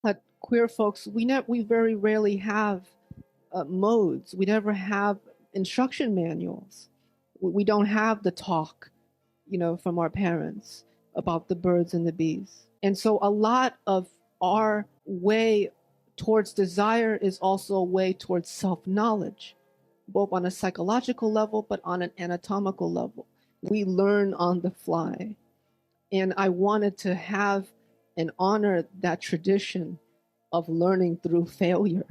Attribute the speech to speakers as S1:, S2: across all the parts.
S1: But queer folks, we very rarely have modes. We never have instruction manuals. We don't have the talk, from our parents about the birds and the bees. And so a lot of our way towards desire is also a way towards self knowledge, both on a psychological level, but on an anatomical level. We learn on the fly. And I wanted to have and honor that tradition of learning through failure,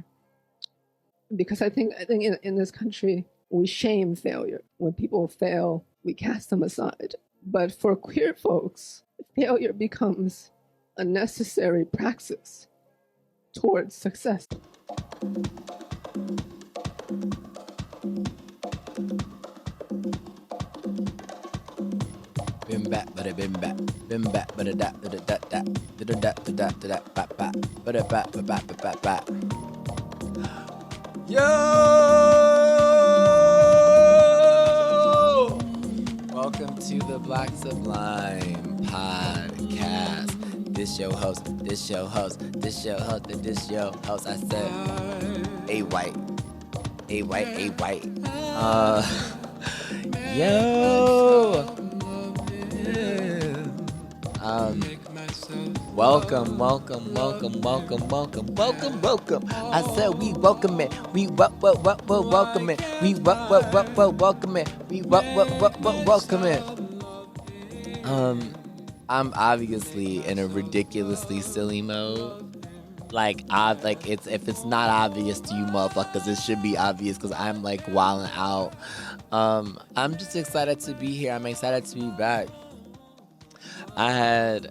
S1: because I think in this country we shame failure. When people fail, we cast them aside. But for queer folks, failure becomes a necessary praxis towards success.
S2: Bim back, but bim back, bim back, but that, that, that, that. Yo! Welcome to the Black Sublime podcast. This your host, this your host, this your host, and this your host. I said, a white. Yo! Welcome. I said we welcome it. We welcome it. We welcome it. We welcome it. I'm obviously in a ridiculously silly mode. If it's not obvious to you motherfuckers, it should be obvious because I'm like wilding out. I'm just excited to be here. I'm excited to be back. I've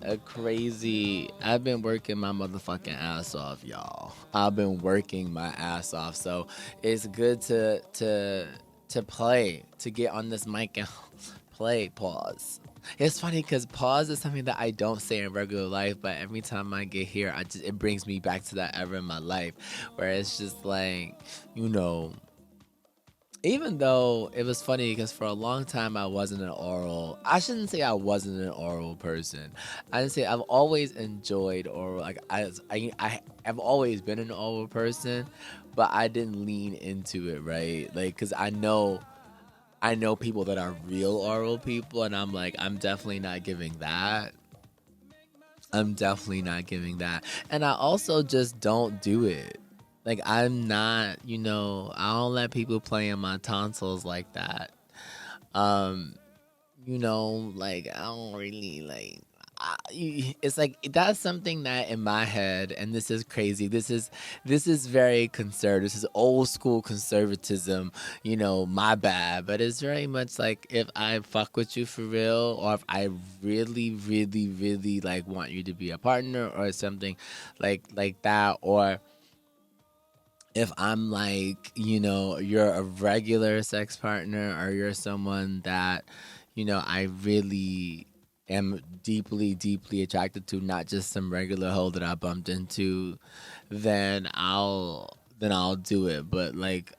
S2: been working my motherfucking ass off, y'all. I've been working my ass off. So it's good to play, to get on this mic and play, pause. It's funny because pause is something that I don't say in regular life, but every time I get here, it brings me back to that era in my life where it's just like, even though it was funny because for a long time I shouldn't say I wasn't an oral person. I didn't say I've always enjoyed oral. Like I've always been an oral person, but I didn't lean into it, right? Like, because I know people that are real oral people, and I'm like, I'm definitely not giving that. And I also just don't do it. Like, I'm not, I don't let people play in my tonsils like that. I don't really, it's like, that's something that in my head, and this is crazy, this is very conservative, this is old school conservatism, my bad, but it's very much like, if I fuck with you for real, or if I really, really, really, like, want you to be a partner, or something like that, or if I'm like, you're a regular sex partner, or you're someone that, I really am deeply, deeply attracted to, not just some regular hoe that I bumped into, then I'll do it. But like,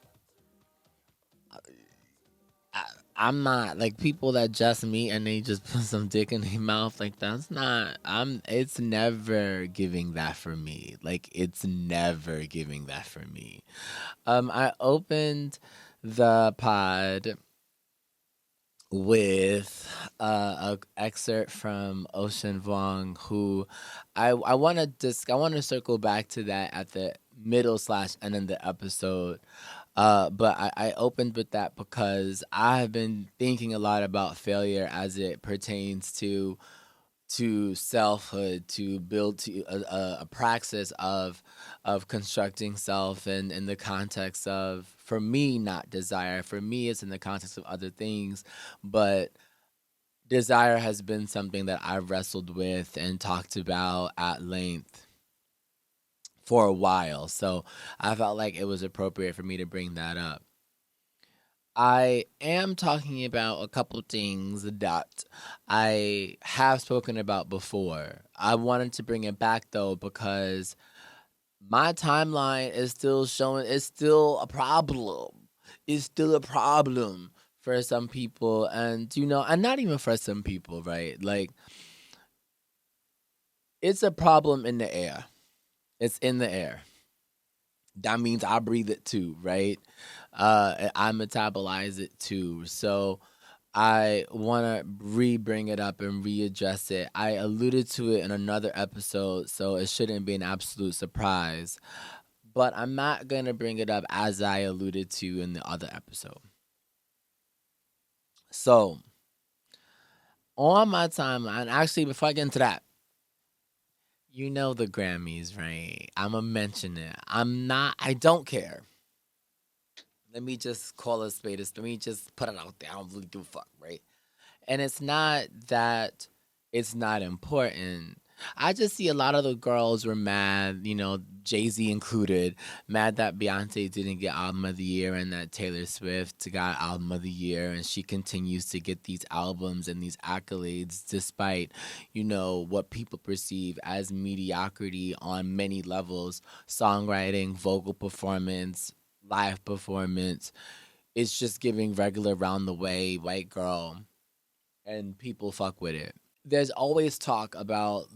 S2: I'm not like people that just meet and they just put some dick in their mouth. Like, it's never giving that for me. Like, it's never giving that for me. I opened the pod with a excerpt from Ocean Vuong, who I want to circle back to that at the middle / end of the episode. But I opened with that because I've been thinking a lot about failure as it pertains to selfhood, to build to a praxis of constructing self, and in the context of, for me, not desire. For me, it's in the context of other things, but desire has been something that I've wrestled with and talked about at length for a while. So I felt like it was appropriate for me to bring that up. I am talking about a couple things that I have spoken about before. I wanted to bring it back, though, because my timeline is still showing it's still a problem. It's still a problem for some people, and and not even for some people, right? Like, it's a problem in the air. It's in the air. That means I breathe it too, right? I metabolize it too. So I want to bring it up and readdress it. I alluded to it in another episode, so it shouldn't be an absolute surprise. But I'm not going to bring it up as I alluded to in the other episode. So, on my timeline, actually, before I get into that, you know the Grammys, right? I'm going to mention it. I don't care. Let me just call it spade. Let me just put it out there. I don't really give a fuck, right? And it's not that it's not important. I just see a lot of the girls were mad, Jay-Z included, mad that Beyonce didn't get Album of the Year and that Taylor Swift got Album of the Year, and she continues to get these albums and these accolades despite, what people perceive as mediocrity on many levels: songwriting, vocal performance, live performance. It's just giving regular round the way white girl, and people fuck with it. There's always talk about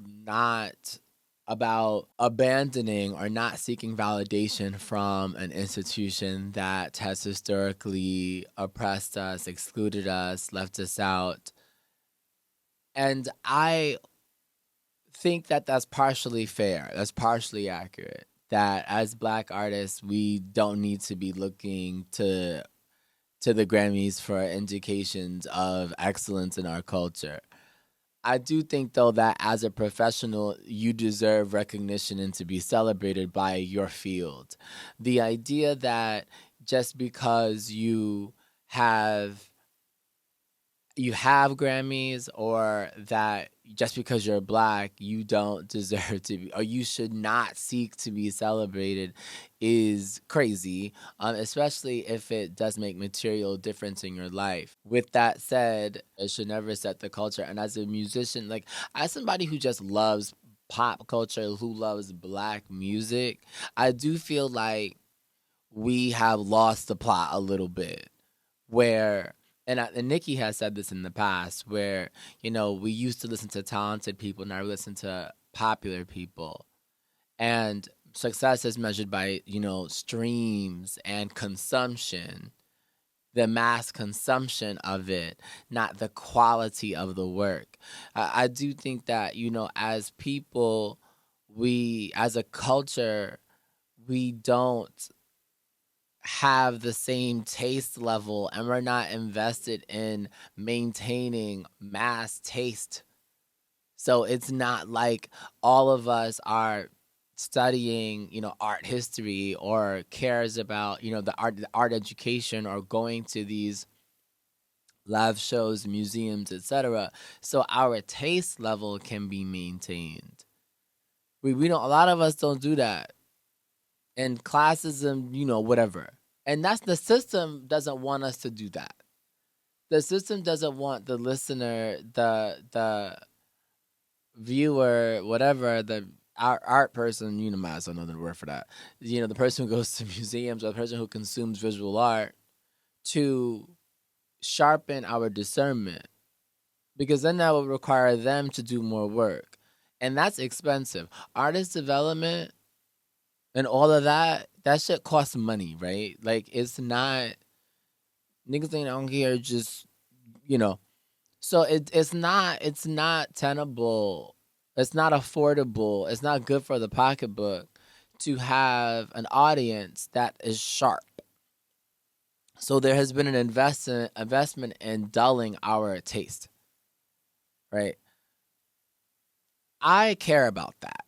S2: abandoning or not seeking validation from an institution that has historically oppressed us, excluded us, left us out. And I think that that's partially fair. That's partially accurate. That as Black artists, we don't need to be looking to the Grammys for indications of excellence in our culture. I do think, though, that as a professional, you deserve recognition and to be celebrated by your field. The idea that just because have you have Grammys, or that just because you're Black, you don't deserve to be, or you should not seek to be celebrated, is crazy, especially if it does make material difference in your life. With that said, it should never set the culture. And as a musician, like, as somebody who just loves pop culture, who loves Black music, I do feel like we have lost the plot a little bit, where and Nikki has said this in the past, where we used to listen to talented people, now we listen to popular people, and success is measured by streams and consumption, the mass consumption of it, not the quality of the work. I do think that as people, we as a culture, we don't have the same taste level, and we're not invested in maintaining mass taste. So it's not like all of us are studying, art history, or cares about, the art education, or going to these live shows, museums, etc. So our taste level can be maintained. We don't, a lot of us don't do that. And classism, whatever. And that's, the system doesn't want us to do that. The system doesn't want the listener, the viewer, whatever, the art person, might as well know the word for that. The person who goes to museums, or the person who consumes visual art, to sharpen our discernment, because then that would require them to do more work, and that's expensive. Artist development and all of that shit costs money, right? Like, it's not, niggas ain't on here just, so it's not tenable, it's not affordable, it's not good for the pocketbook to have an audience that is sharp. So there has been an investment in dulling our taste, right? I care about that.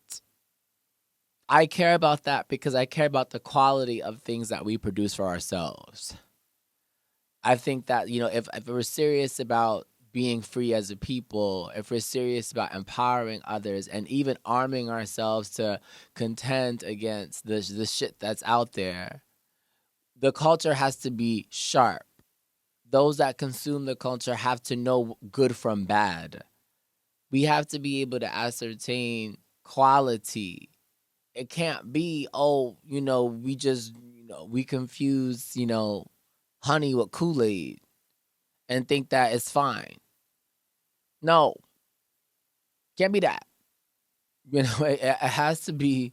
S2: I care about that because I care about the quality of things that we produce for ourselves. I think that, if we're serious about being free as a people, if we're serious about empowering others and even arming ourselves to contend against the shit that's out there, the culture has to be sharp. Those that consume the culture have to know good from bad. We have to be able to ascertain quality. It can't be, we just, we confuse, honey with Kool-Aid and think that it's fine. No, can't be that. It has to be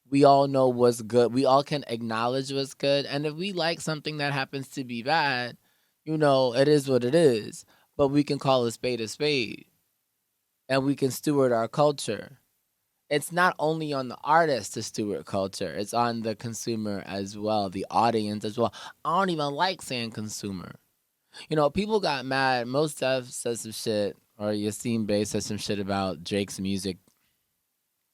S2: We all know what's good. We all can acknowledge what's good. And if we like something that happens to be bad, it is what it is. But we can call a spade, and we can steward our culture. It's not only on the artist to steward culture, it's on the consumer as well, the audience as well. I don't even like saying consumer. People got mad. Most stuff said some shit, or Yassine Bey said some shit about Drake's music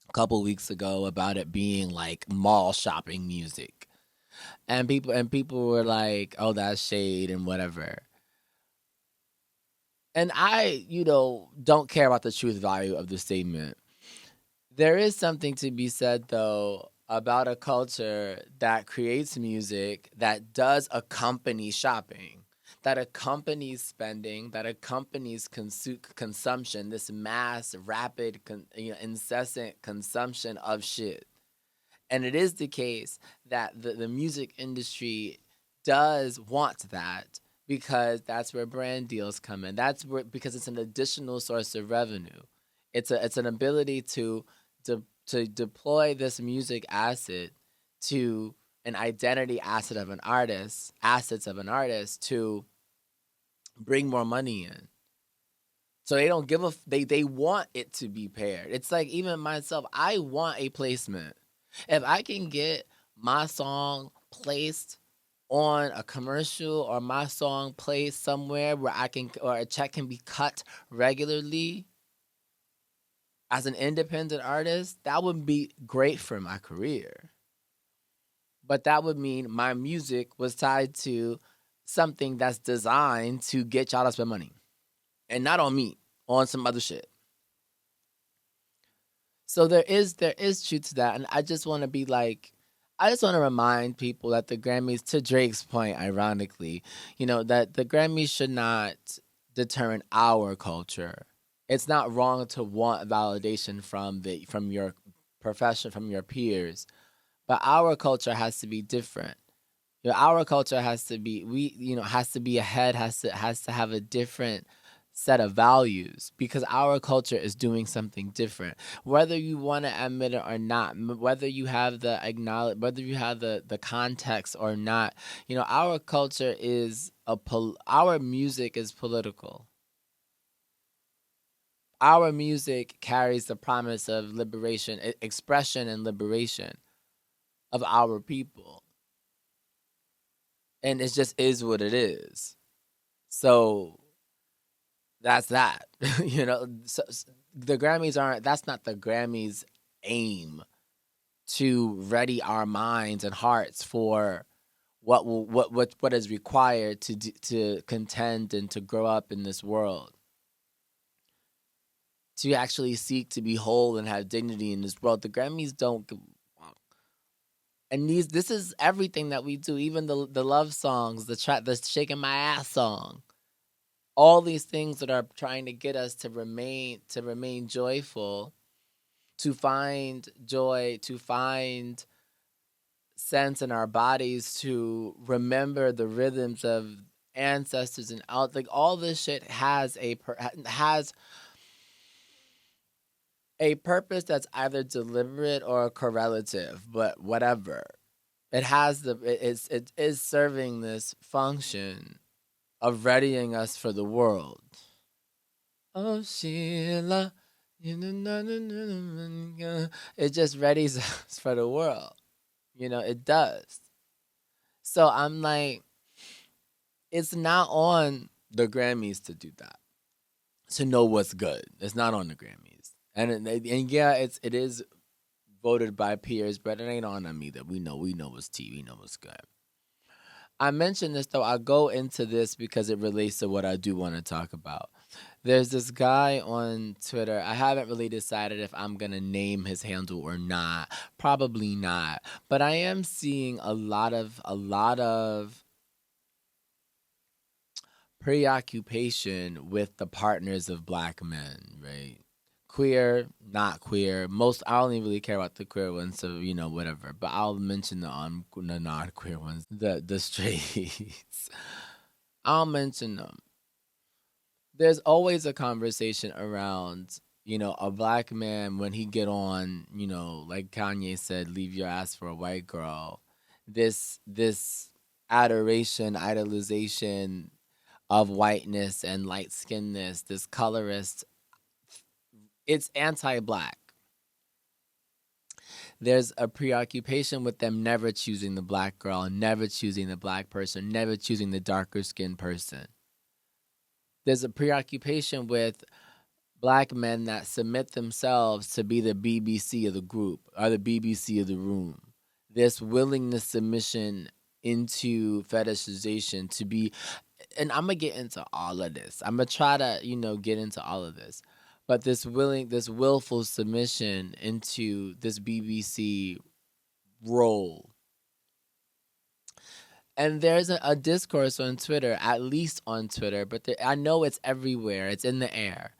S2: a couple weeks ago about it being like mall shopping music. And people were like, "Oh, that's shade and whatever." And I, don't care about the truth value of the statement. There is something to be said though about a culture that creates music that does accompany shopping, that accompanies spending, that accompanies consumption, this mass, rapid, incessant consumption of shit. And it is the case that the music industry does want that because that's where brand deals come in. Because it's an additional source of revenue. It's an ability to deploy this music asset to an identity asset of an artist, assets of an artist to bring more money in. So they don't give they want it to be paired. It's like even myself, I want a placement. If I can get my song placed on a commercial or my song placed somewhere where or a check can be cut regularly as an independent artist, that would be great for my career. But that would mean my music was tied to something that's designed to get y'all to spend money. And not on me, on some other shit. So there is truth to that. And I just want to remind people that the Grammys, to Drake's point, ironically, that the Grammys should not determine our culture. It's not wrong to want validation from your profession, from your peers, but our culture has to be different. Our culture has to be has to be ahead, has to have a different set of values because our culture is doing something different. Whether you want to admit it or not, whether you have whether you have the context or not, our culture is our music is political. Our music carries the promise of liberation, expression and liberation of our people. And it just is what it is. So that's that. So the Grammys that's not the Grammys' aim to ready our minds and hearts for what is required to contend and to grow up in this world. To actually seek to be whole and have dignity in this world. The Grammys don't give a fuck. And this is everything that we do, even the love songs, the shaking my ass song. All these things that are trying to get us to remain joyful, to find joy, to find sense in our bodies, to remember the rhythms of ancestors and out. Like all this shit has a purpose that's either deliberate or correlative, but whatever. It is serving this function of readying us for the world. Oh, Sheila. It just readies us for the world. It does. So I'm like, it's not on the Grammys to do that. To know what's good. It's not on the Grammys. And yeah, it is voted by peers, but it ain't on them either. We know what's tea. We know what's good. I mentioned this though. I go into this because it relates to what I do want to talk about. There's this guy on Twitter. I haven't really decided if I'm gonna name his handle or not. Probably not. But I am seeing a lot of preoccupation with the partners of black men, right? Queer, not queer. I don't even really care about the queer ones, so whatever. But I'll mention the non-queer ones, the straights. I'll mention them. There's always a conversation around a black man, when he get on, like Kanye said, leave your ass for a white girl. This adoration, idolization of whiteness and light skinness, this colorist, it's anti-black. There's a preoccupation with them never choosing the black girl, never choosing the black person, never choosing the darker skinned person. There's a preoccupation with black men that submit themselves to be the BBC of the group or the BBC of the room. This willingness submission into fetishization to be, and I'm gonna get into all of this. I'm gonna try to, get into all of this. But this willful submission into this BBC role. And there's a discourse on Twitter, at least on Twitter, but I know it's everywhere. It's in the air.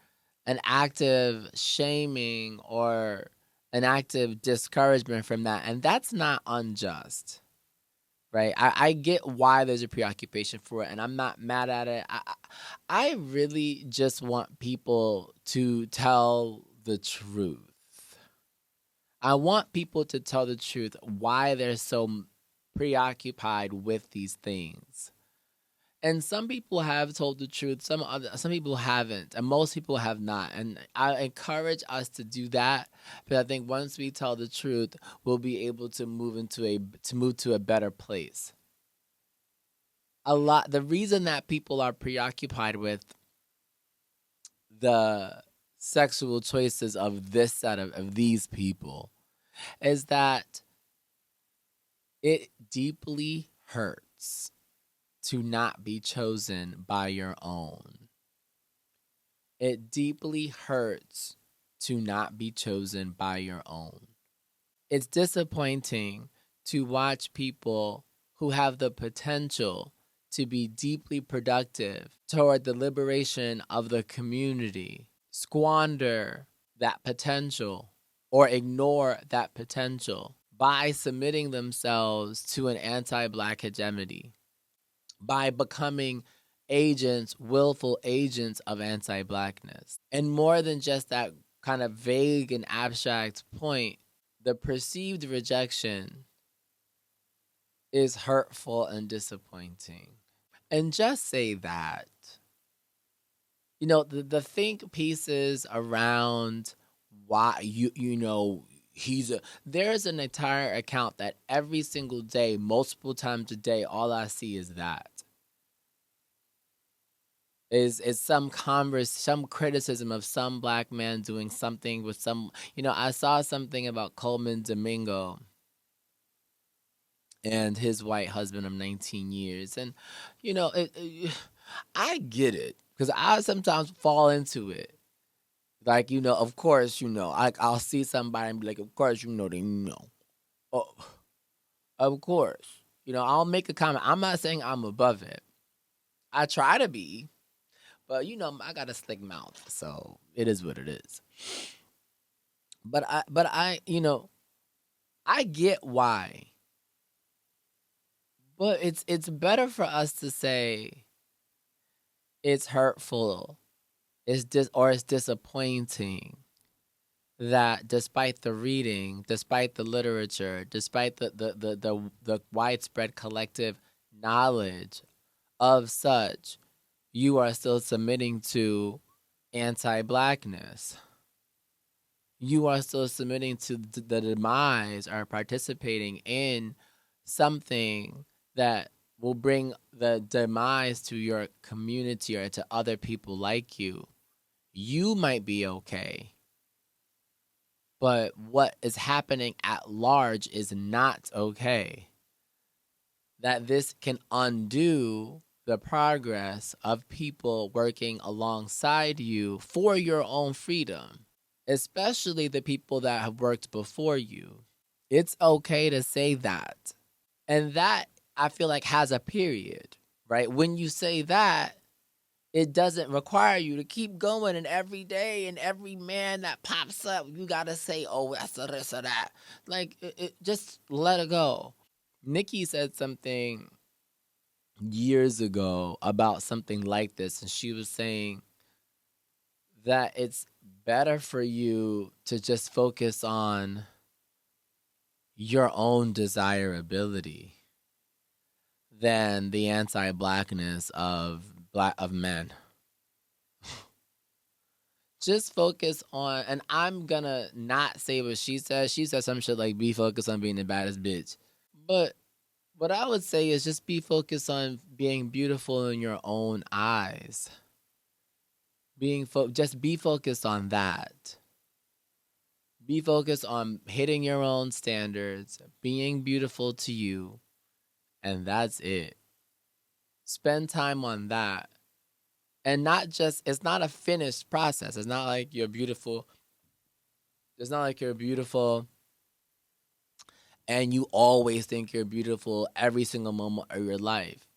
S2: An active shaming or an active discouragement from that. And that's not unjust, right? I get why there's a preoccupation for it, and I'm not mad at it. I really just want people to tell the truth. I want people to tell the truth why they're so preoccupied with these things. And some people have told the truth, some people haven't, and most people have not. And I encourage us to do that, but I think once we tell the truth, we'll be able to move to a better place. The reason that people are preoccupied with the sexual choices of this set of these people is that it deeply hurts to not be chosen by your own. It deeply hurts to not be chosen by your own. It's disappointing to watch people who have the potential to be deeply productive toward the liberation of the community squander that potential or ignore that potential by submitting themselves to an anti-black hegemony, by becoming willful agents of anti-blackness. And more than just that kind of vague and abstract point, the perceived rejection is hurtful and disappointing. And just say that, the think pieces around why there's an entire account that every single day, multiple times a day, all I see is that. Is some criticism of some black man doing something with some, I saw something about Coleman Domingo and his white husband of 19 years. And, I get it because I sometimes fall into it. Like, of course, I'll see somebody and be like, of course, they know. Oh, of course. I'll make a comment. I'm not saying I'm above it. I try to be. But, I got a slick mouth, so it is what it is. But I get why. But it's better for us to say it's hurtful, it's disappointing that despite the reading, despite the literature, despite the widespread collective knowledge of such, you are still submitting to anti-blackness. You are still submitting to the demise or participating in something that will bring the demise to your community or to other people like you. You might be okay, but what is happening at large is not okay. That this can undo the progress of people working alongside you for your own freedom, especially the people that have worked before you. It's okay to say that. And that, I feel like, has a period, right? When you say that, it doesn't require you to keep going, and every day and every man that pops up, you got to say, oh, that's this or that. Like, just let it go. Nikki said something years ago about something like this, and she was saying that it's better for you to just focus on your own desirability than the anti-blackness of men. Just focus on, and I'm gonna not say what she says. She says some shit like be focused on being the baddest bitch. But what I would say is just be focused on being beautiful in your own eyes. Just be focused on that. Be focused on hitting your own standards, being beautiful to you, and that's it. Spend time on that. And not just, it's not a finished process. It's not like you're beautiful. It's not like you're beautiful and you always think you're beautiful every single moment of your life.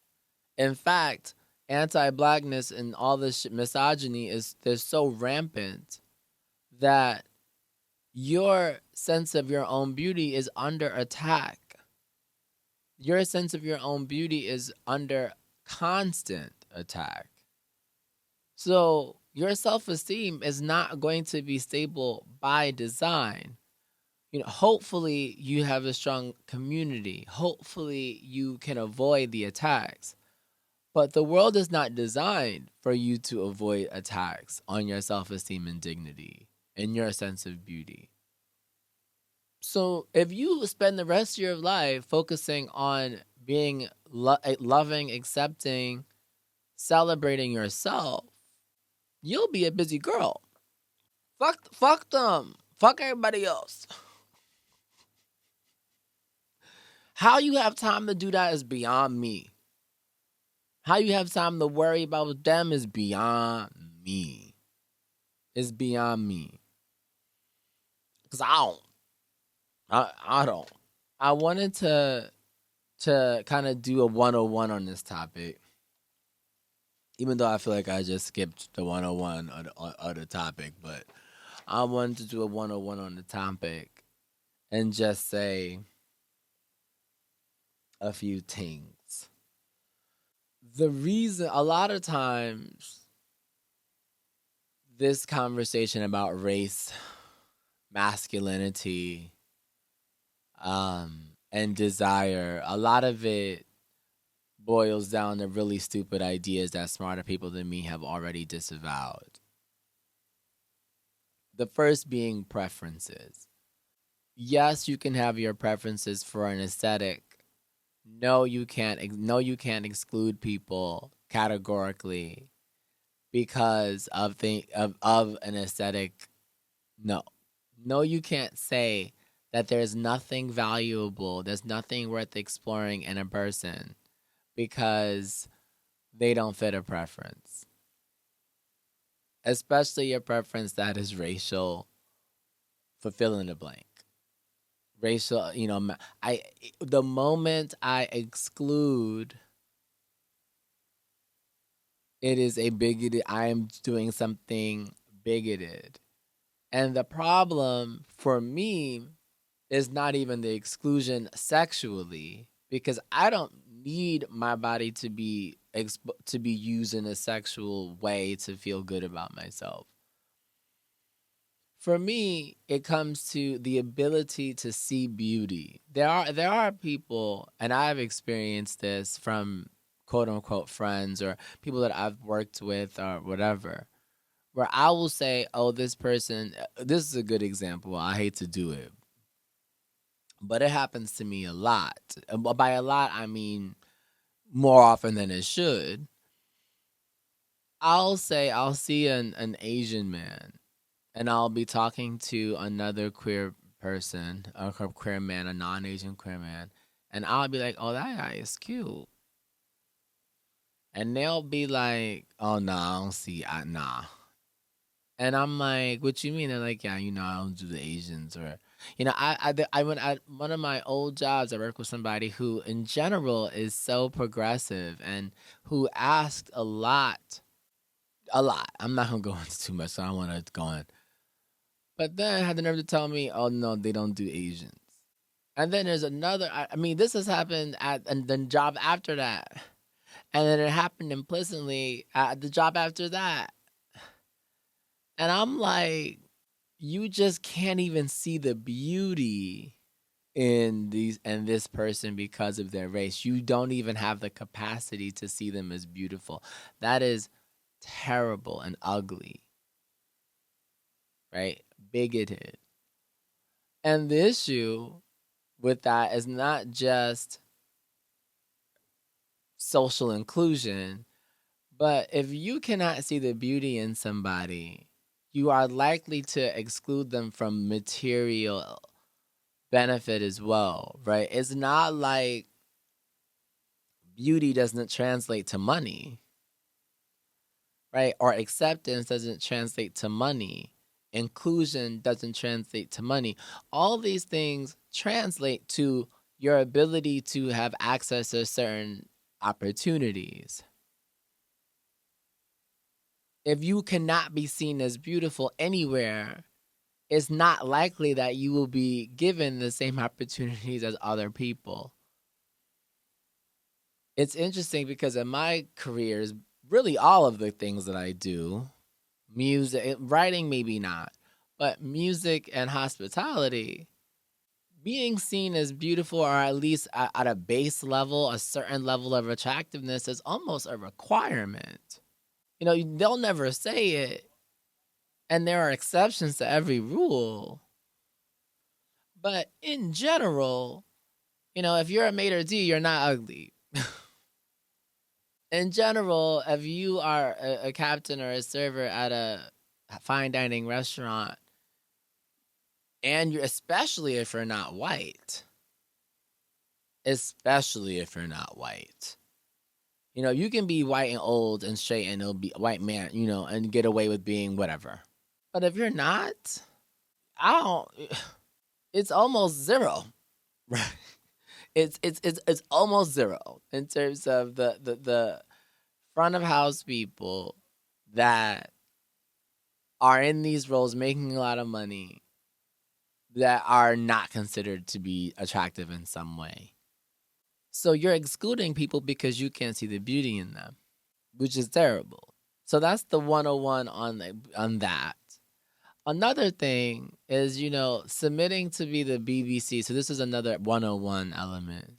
S2: In fact, anti-blackness and all this misogyny they're so rampant that your sense of your own beauty is under attack. Your sense of your own beauty is under constant attack. So your self-esteem is not going to be stable by design. Hopefully you have a strong community. Hopefully you can avoid the attacks. But the world is not designed for you to avoid attacks on your self-esteem and dignity and your sense of beauty. So if you spend the rest of your life focusing on being loving, accepting, celebrating yourself, you'll be a busy girl. Fuck them. Fuck everybody else. How you have time to do that is beyond me. How you have time to worry about them is beyond me. It's beyond me. Because I don't. I wanted to kind of do a 101 on this topic. Even though I feel like I just skipped the 101 of the topic. But I wanted to do a 101 on the topic and just say a few things. The reason, a lot of times, this conversation about race, masculinity, and desire, a lot of it boils down to really stupid ideas that smarter people than me have already disavowed. The first being preferences. Yes, you can have your preferences for an aesthetic. No, you can't exclude people categorically because of an aesthetic. No, you can't say that there's nothing valuable, there's nothing worth exploring in a person because they don't fit a preference. Especially a preference that is racial, fill in the blank. Racial, the moment I exclude, it is a bigoted, I am doing something bigoted. And the problem for me is not even the exclusion sexually, because I don't need my body to be used in a sexual way to feel good about myself. For me, it comes to the ability to see beauty. There are people, and I've experienced this from quote unquote friends or people that I've worked with or whatever, where I will say, oh, this person, this is a good example. I hate to do it, but it happens to me a lot. By a lot, I mean more often than it should. I'll see an Asian man, and I'll be talking to another queer person, a queer man, a non-Asian queer man, and I'll be like, oh, that guy is cute. And they'll be like, oh, no, I don't see, nah. And I'm like, what you mean? They're like, yeah, I don't do the Asians. Or, I went at one of my old jobs, I worked with somebody who, in general, is so progressive and who asked a lot. I'm not going to go into too much, so I don't want to go in. But then I had the nerve to tell me, oh, no, they don't do Asians. And then there's another, this has happened at the job after that. And then it happened implicitly at the job after that. And I'm like, you just can't even see the beauty in this person because of their race. You don't even have the capacity to see them as beautiful. That is terrible and ugly, right? Bigoted. And the issue with that is not just social inclusion, but if you cannot see the beauty in somebody, you are likely to exclude them from material benefit as well, right? It's not like beauty doesn't translate to money, right? Or acceptance doesn't translate to money. Inclusion doesn't translate to money. All these things translate to your ability to have access to certain opportunities. If you cannot be seen as beautiful anywhere, it's not likely that you will be given the same opportunities as other people. It's interesting because in my careers, really all of the things that I do, music, writing maybe not, but music and hospitality, being seen as beautiful or at least at a base level, a certain level of attractiveness is almost a requirement. You know, they'll never say it, and there are exceptions to every rule. But in general, you know, if you're a maitre d', you're not ugly. In general, if you are a captain or a server at a fine dining restaurant, and you're especially if you're not white, you know, you can be white and old and straight, and it'll be a white man, you know, and get away with being whatever. But if you're not, I don't. It's almost zero, right? It's almost zero in terms of the front of house people that are in these roles making a lot of money that are not considered to be attractive in some way. So you're excluding people because you can't see the beauty in them, which is terrible. So that's the 101 on that. Another thing is, you know, submitting to be the BBC. So this is another 101 element.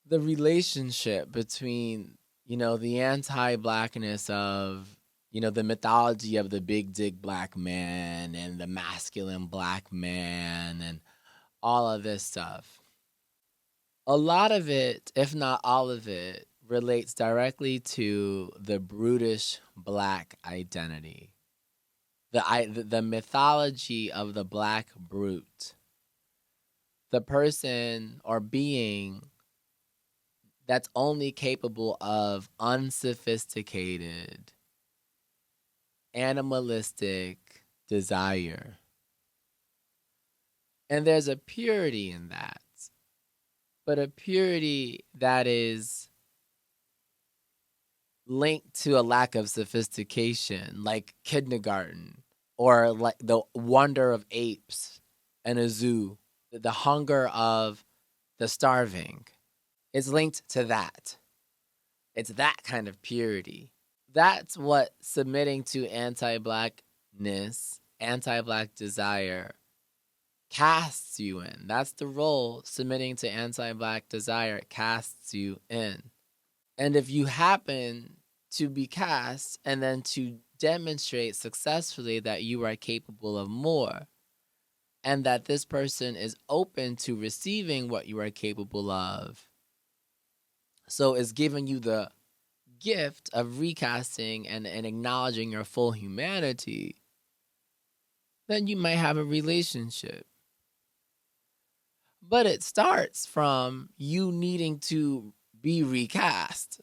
S2: The relationship between, you know, the anti-blackness of, you know, the mythology of the big dick black man and the masculine black man and all of this stuff. A lot of it, if not all of it, relates directly to the brutish black identity. The mythology of the black brute. The person or being that's only capable of unsophisticated, animalistic desire. And there's a purity in that, but a purity that is linked to a lack of sophistication, like kindergarten, or like the wonder of apes in a zoo, the hunger of the starving. It's linked to that. It's that kind of purity. That's what submitting to anti-blackness, anti-black desire casts you in. That's the role submitting to anti-black desire casts you in. And if you happen to be cast and then to demonstrate successfully that you are capable of more and that this person is open to receiving what you are capable of, so is giving you the gift of recasting and acknowledging your full humanity, then you might have a relationship. But it starts from you needing to be recast.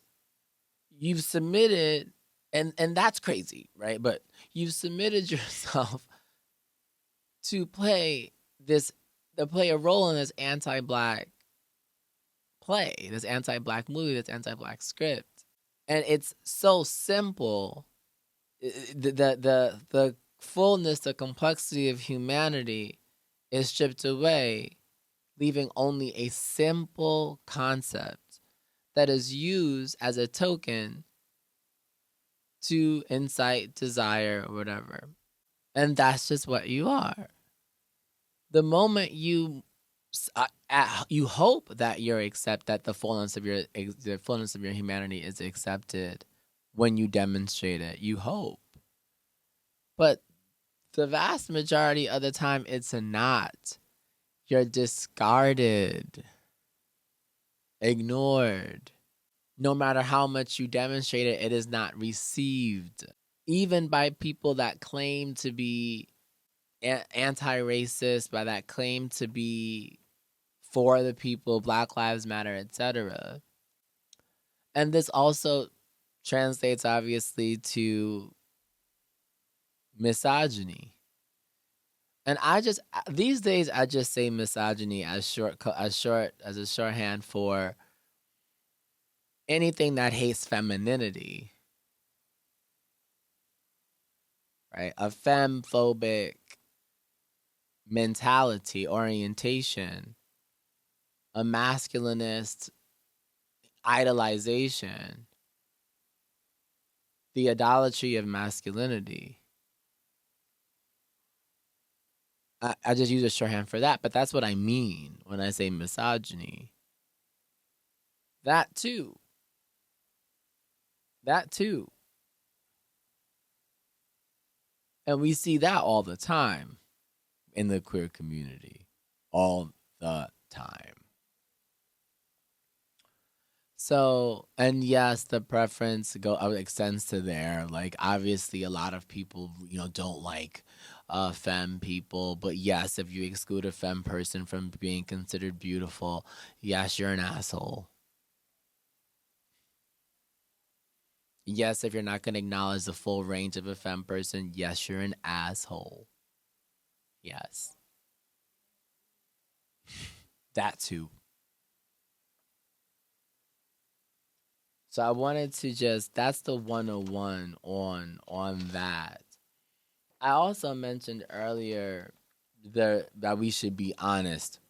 S2: You've submitted, and that's crazy, right? But you've submitted yourself to play a role in this anti-black play, this anti-black movie, this anti-black script. And it's so simple. The fullness, the complexity of humanity is stripped away, leaving only a simple concept that is used as a token to incite desire or whatever. And that's just what you are. The moment you hope that that the fullness of your humanity is accepted when you demonstrate it. You hope. But the vast majority of the time it's not. You're discarded, ignored. No matter how much you demonstrate it, it is not received. Even by people that claim to be anti-racist, by that claim to be for the people, Black Lives Matter, etc. And this also translates obviously to misogyny. And these days I just say misogyny as a shorthand for anything that hates femininity. Right? A femme-phobic mentality, orientation, a masculinist idolization, the idolatry of masculinity. I just use a shorthand for that, but that's what I mean when I say misogyny. That too. And we see that all the time in the queer community. All the time. So, and yes, the preference extends to there. Like, obviously, a lot of people, don't like femme people. But yes, if you exclude a femme person from being considered beautiful, yes, you're an asshole. Yes, if you're not going to acknowledge the full range of a femme person, yes, you're an asshole. Yes. That too. So I wanted to that's the 101 on that. I also mentioned earlier that we should be honest.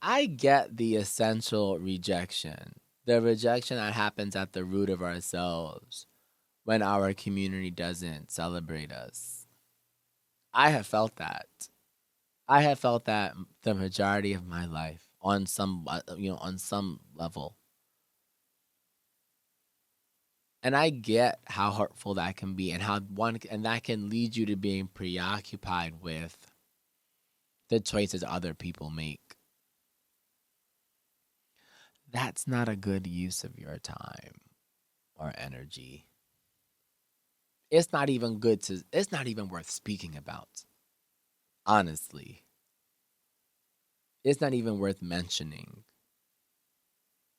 S2: I get the essential rejection. The rejection that happens at the root of ourselves when our community doesn't celebrate us. I have felt that. I have felt that the majority of my life on some level. And I get how hurtful that can be and that can lead you to being preoccupied with the choices other people make. That's not a good use of your time or energy. It's not even worth speaking about. Honestly. It's not even worth mentioning.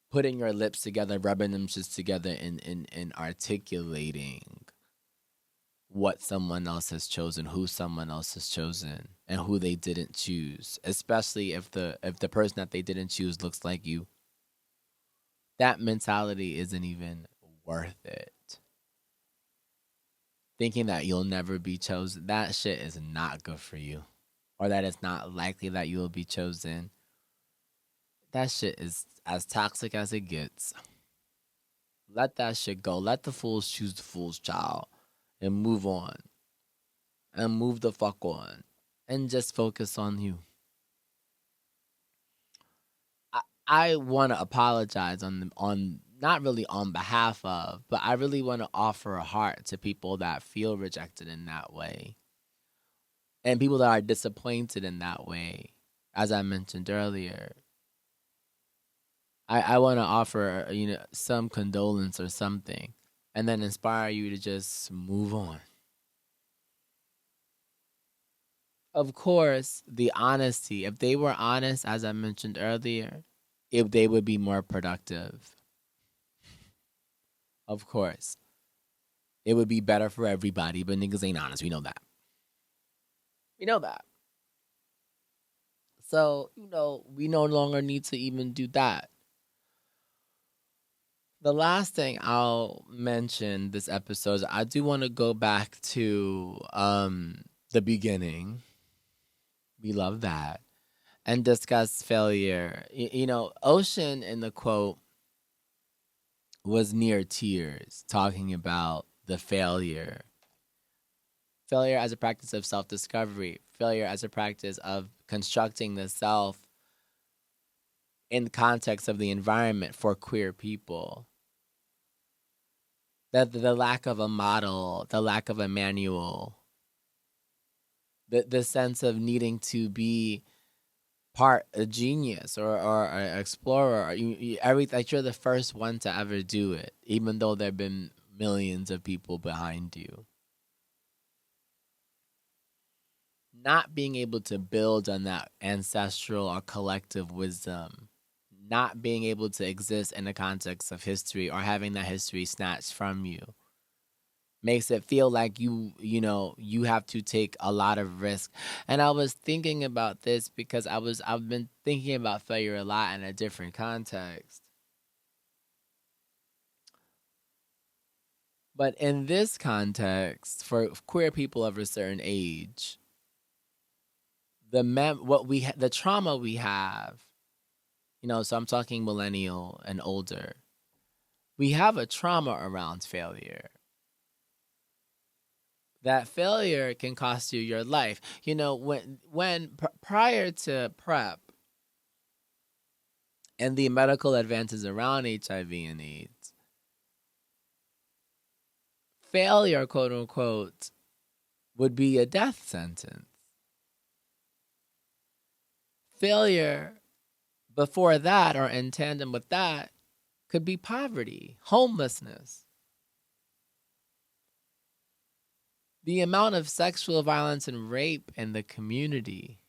S2: Putting your lips together, rubbing them just together and articulating what someone else has chosen, who someone else has chosen, and who they didn't choose. Especially if the person that they didn't choose looks like you. That mentality isn't even worth it. Thinking that you'll never be chosen, that shit is not good for you. Or that it's not likely that you will be chosen. That shit is as toxic as it gets. Let that shit go. Let the fools choose the fool's child. And move on. And move the fuck on. And just focus on you. I want to apologize on not really on behalf of, but I really want to offer a heart to people that feel rejected in that way. And people that are disappointed in that way. As I mentioned earlier. I want to offer, some condolence or something. And then inspire you to just move on. Of course, the honesty. If they were honest, as I mentioned earlier, if they would be more productive. Of course. It would be better for everybody, but niggas ain't honest. We know that. So, we no longer need to even do that. The last thing I'll mention this episode, I do want to go back to the beginning. We love that. And discuss failure. Ocean in the quote was near tears talking about the failure. Failure as a practice of self discovery, failure as a practice of constructing the self in the context of the environment for queer people. That the lack of a model, the lack of a manual, the sense of needing to be part a genius or an explorer. Like you're the first one to ever do it, even though there have been millions of people behind you. Not being able to build on that ancestral or collective wisdom, not being able to exist in the context of history or having that history snatched from you makes it feel like you have to take a lot of risk. And I was thinking about this because I've been thinking about failure a lot in a different context. But in this context, for queer people of a certain age, the trauma we have, so I'm talking millennial and older, we have a trauma around failure. That failure can cost you your life. Prior to PrEP and the medical advances around HIV and AIDS, failure, quote unquote, would be a death sentence. Failure before that or in tandem with that could be poverty, homelessness. The amount of sexual violence and rape in the community,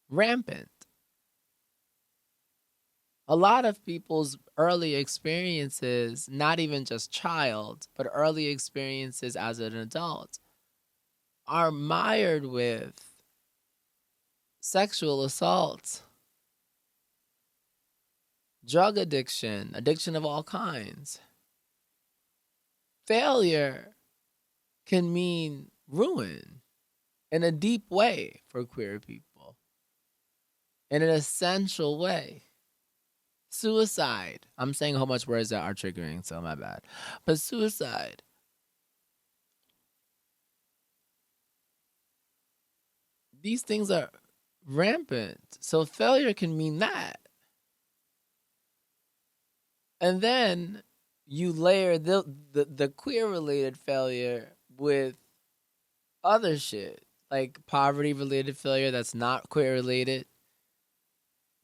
S2: rampant. A lot of people's early experiences, not even just child, but early experiences as an adult, are mired with sexual assault, drug addiction, addiction of all kinds. Failure can mean ruin in a deep way for queer people, in an essential way. Suicide. I'm saying a whole bunch of words that are triggering, so my bad. But suicide. These things are rampant. So failure can mean that. And then you layer the queer-related failure with other shit, like poverty-related failure that's not queer-related,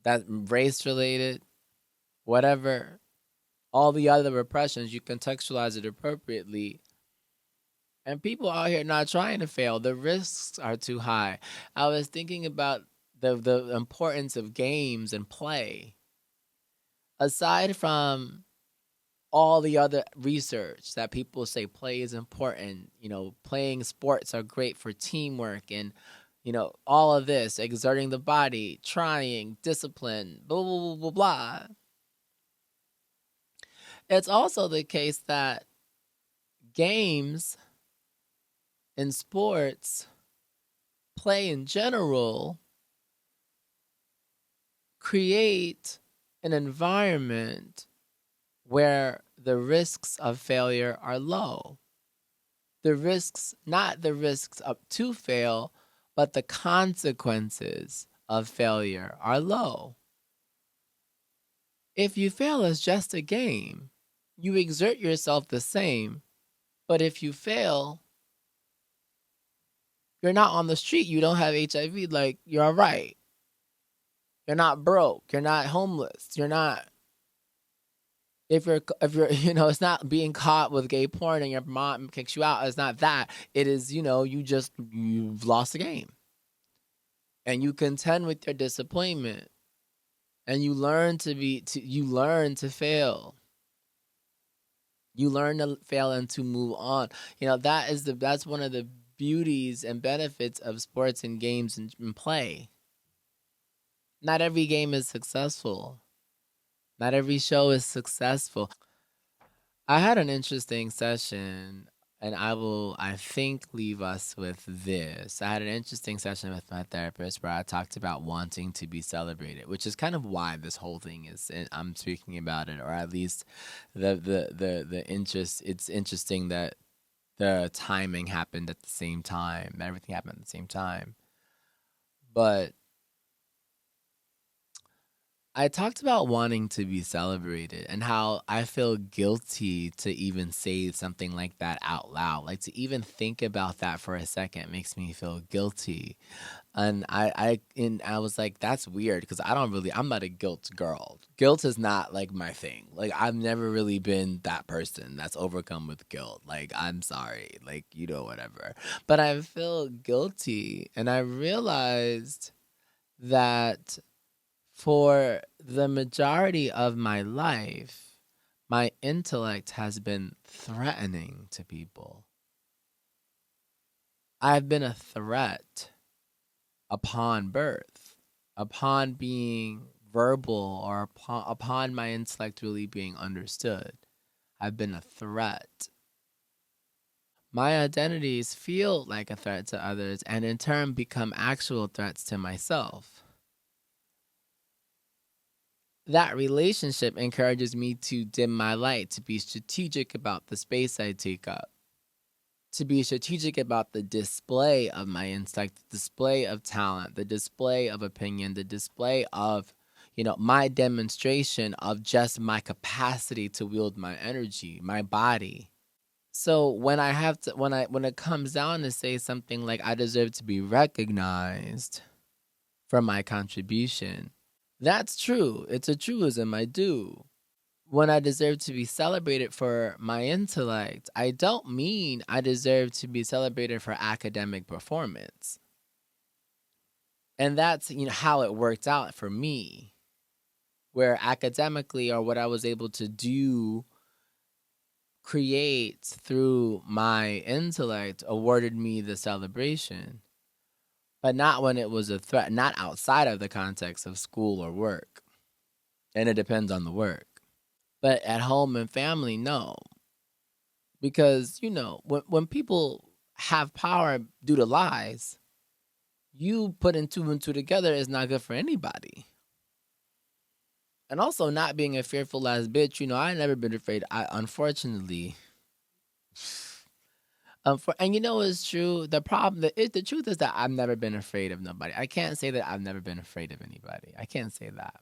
S2: that's race-related, whatever. All the other repressions, you contextualize it appropriately. And people out here not trying to fail. The risks are too high. I was thinking about the importance of games and play. Aside from all the other research that people say play is important, playing sports are great for teamwork and, all of this, exerting the body, trying, discipline, blah, blah, blah, blah, blah. It's also the case that games and sports, play in general, create an environment where the risks of failure are low. Not the risks up to fail, but the consequences of failure are low. If you fail as just a game, you exert yourself the same, but if you fail, you're not on the street, you don't have HIV, like, you're all right. You're not broke, you're not homeless, you're not, if you're it's not being caught with gay porn and your mom kicks you out, it's not that. It is, you've lost the game. And you contend with your disappointment. And you learn you learn to fail. You learn to fail and to move on. That's one of the beauties and benefits of sports and games and play. Not every game is successful. Not every show is successful. I had an interesting session And I think, leave us with this. I had an interesting session with my therapist where I talked about wanting to be celebrated, which is kind of why this whole thing is, I'm speaking about it, or at least the interest. It's interesting that the timing happened at the same time. Everything happened at the same time. But I talked about wanting to be celebrated and how I feel guilty to even say something like that out loud. Like to even think about that for a second makes me feel guilty. And I was like, that's weird because I'm not a guilt girl. Guilt is not like my thing. Like I've never really been that person that's overcome with guilt. Like I'm sorry, like whatever. But I feel guilty, and I realized that for the majority of my life, my intellect has been threatening to people. I've been a threat upon birth, upon being verbal, or upon my intellect really being understood. I've been a threat. My identities feel like a threat to others and in turn become actual threats to myself. That relationship encourages me to dim my light, to be strategic about the space I take up, to be strategic about the display of my intellect, the display of talent, the display of opinion, the display of, my demonstration of just my capacity to wield my energy, my body. So when I have to, when it comes down to say something like I deserve to be recognized for my contribution, that's true. It's a truism. I do. When I deserve to be celebrated for my intellect, I don't mean I deserve to be celebrated for academic performance. And that's how it worked out for me, where academically, or what I was able to do, create through my intellect, awarded me the celebration. But not when it was a threat, not outside of the context of school or work. And it depends on the work. But at home and family, no. Because, when people have power due to lies, you putting two and two together is not good for anybody. And also not being a fearful ass bitch, I never been afraid. Unfortunately, and it's true. The truth is that I've never been afraid of nobody. I can't say that I've never been afraid of anybody. I can't say that.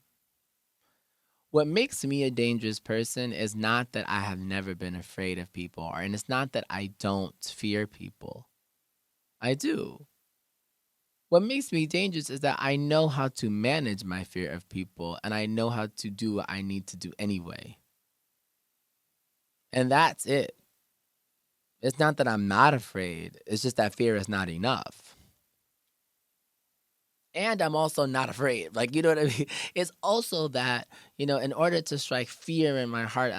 S2: What makes me a dangerous person is not that I have never been afraid of people, and it's not that I don't fear people. I do. What makes me dangerous is that I know how to manage my fear of people, and I know how to do what I need to do anyway. And that's it. It's not that I'm not afraid. It's just that fear is not enough. And I'm also not afraid. Like, you know what I mean? It's also that, in order to strike fear in my heart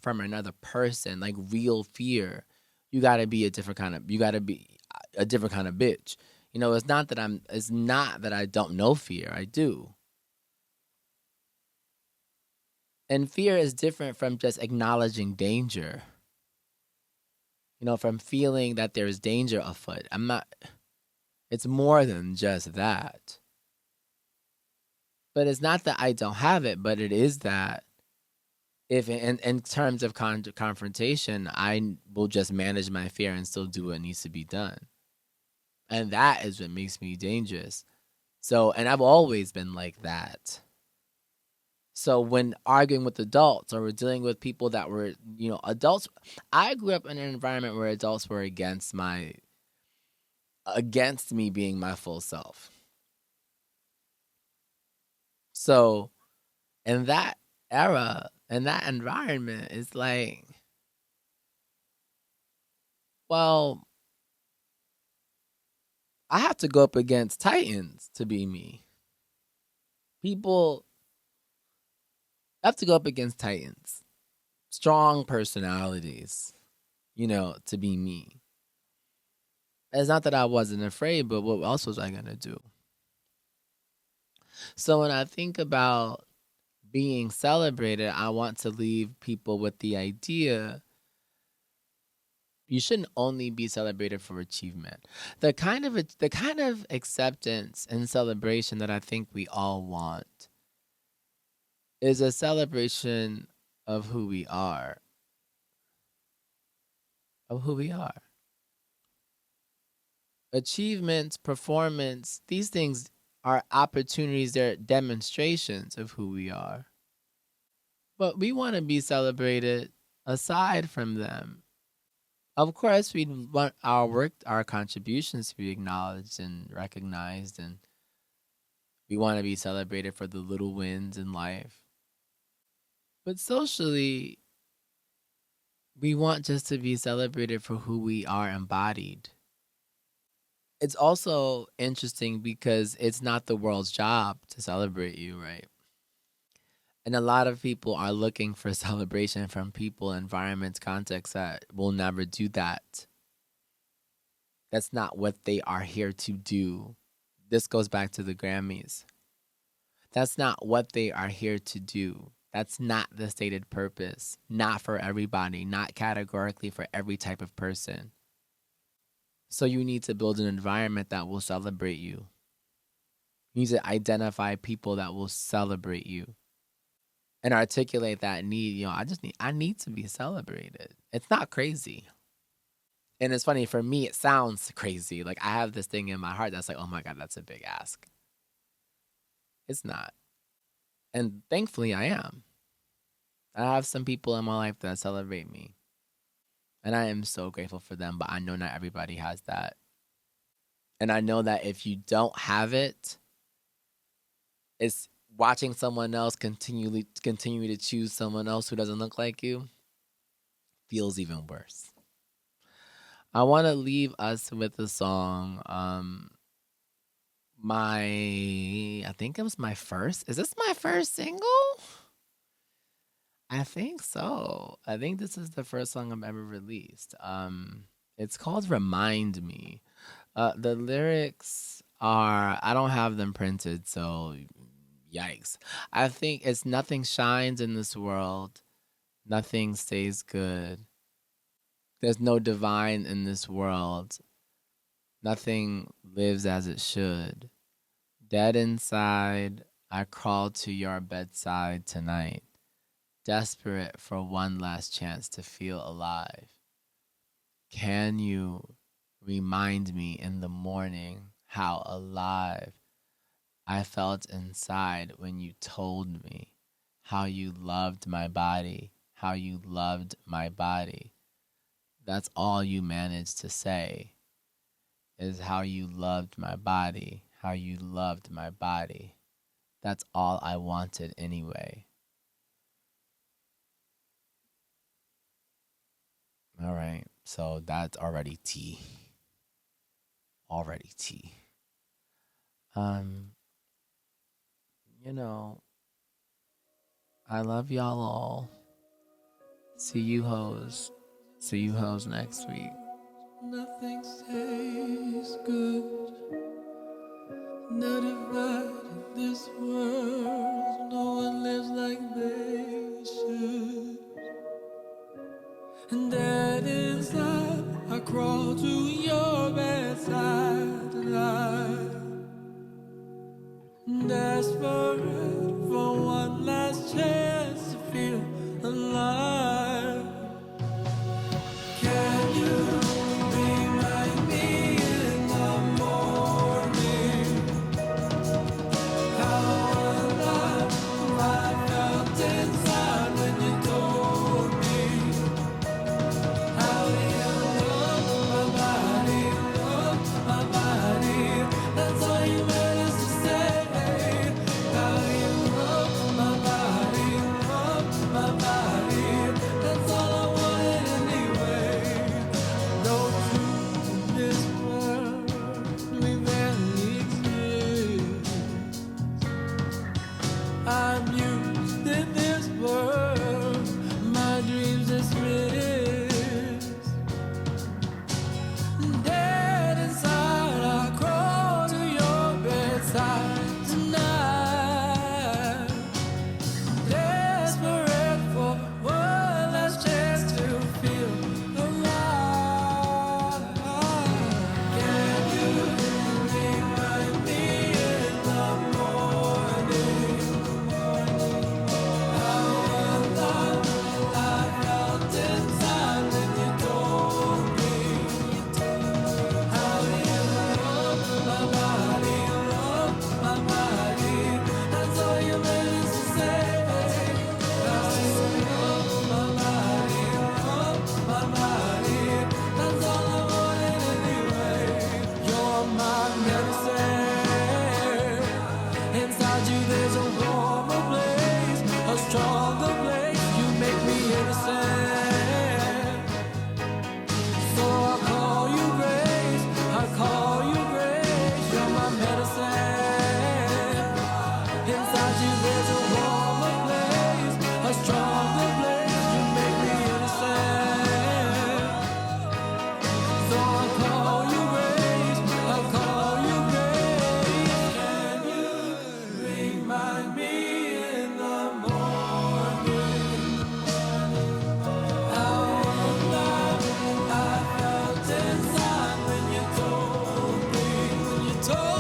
S2: from another person, like real fear, you gotta be a different kind of bitch. It's not that I don't know fear. I do. And fear is different from just acknowledging danger. From feeling that there's danger afoot. It's more than just that. But it's not that I don't have it, but it is that if in terms of confrontation, I will just manage my fear and still do what needs to be done. And that is what makes me dangerous. So, and I've always been like that. So when arguing with adults, or we're dealing with people that were, adults, I grew up in an environment where adults were against me being my full self. So in that era, in that environment, it's like, well, I have to go up against titans to be me. People have to go up against titans, strong personalities, to be me. It's not that I wasn't afraid, but what else was I going to do? So when I think about being celebrated, I want to leave people with the idea, You shouldn't only be celebrated for achievement. The kind of acceptance and celebration that I think we all want is a celebration of who we are, of who we are. Achievements, performance, these things are opportunities, they're demonstrations of who we are. But we want to be celebrated aside from them. Of course, we want our work, our contributions to be acknowledged and recognized, and we want to be celebrated for the little wins in life. But socially, we want just to be celebrated for who we are embodied. It's also interesting because it's not the world's job to celebrate you, right? And a lot of people are looking for celebration from people, environments, contexts that will never do that. That's not what they are here to do. This goes back to the Grammys. That's not what they are here to do. That's not the stated purpose. Not for everybody, not categorically for every type of person. So you need to build an environment that will celebrate you. You need to identify people that will celebrate you and articulate that need. I need to be celebrated. It's not crazy. And it's funny, for me, it sounds crazy. Like I have this thing in my heart that's like, oh my God, that's a big ask. It's not. And thankfully I am. I have some people in my life that celebrate me. And I am so grateful for them, but I know not everybody has that. And I know that if you don't have it, it's watching someone else continue to choose someone else who doesn't look like you feels even worse. I want to leave us with a song. I think it was my first. Is this my first single? I think so. I think this is the first song I've ever released. It's called Remind Me. The lyrics are, I don't have them printed, so yikes. I think it's nothing shines in this world. Nothing stays good. There's no divine in this world. Nothing lives as it should. Dead inside, I crawled to your bedside tonight, desperate for one last chance to feel alive. Can you remind me in the morning how alive I felt inside when you told me how you loved my body, how you loved my body? That's all you managed to say, is how you loved my body, how you loved my body. That's all I wanted anyway. All right, so that's already tea. Already tea. You know, I love y'all all. See you hoes. See you hoes next week. Nothing stays good. No divide in this world. No one lives like they should. And dead inside, I crawl to your bedside tonight, desperate for one last chance to feel alive. Can you remind me in the morning how alive I felt inside when you told me how you love my body, that's all you managed to say. How you told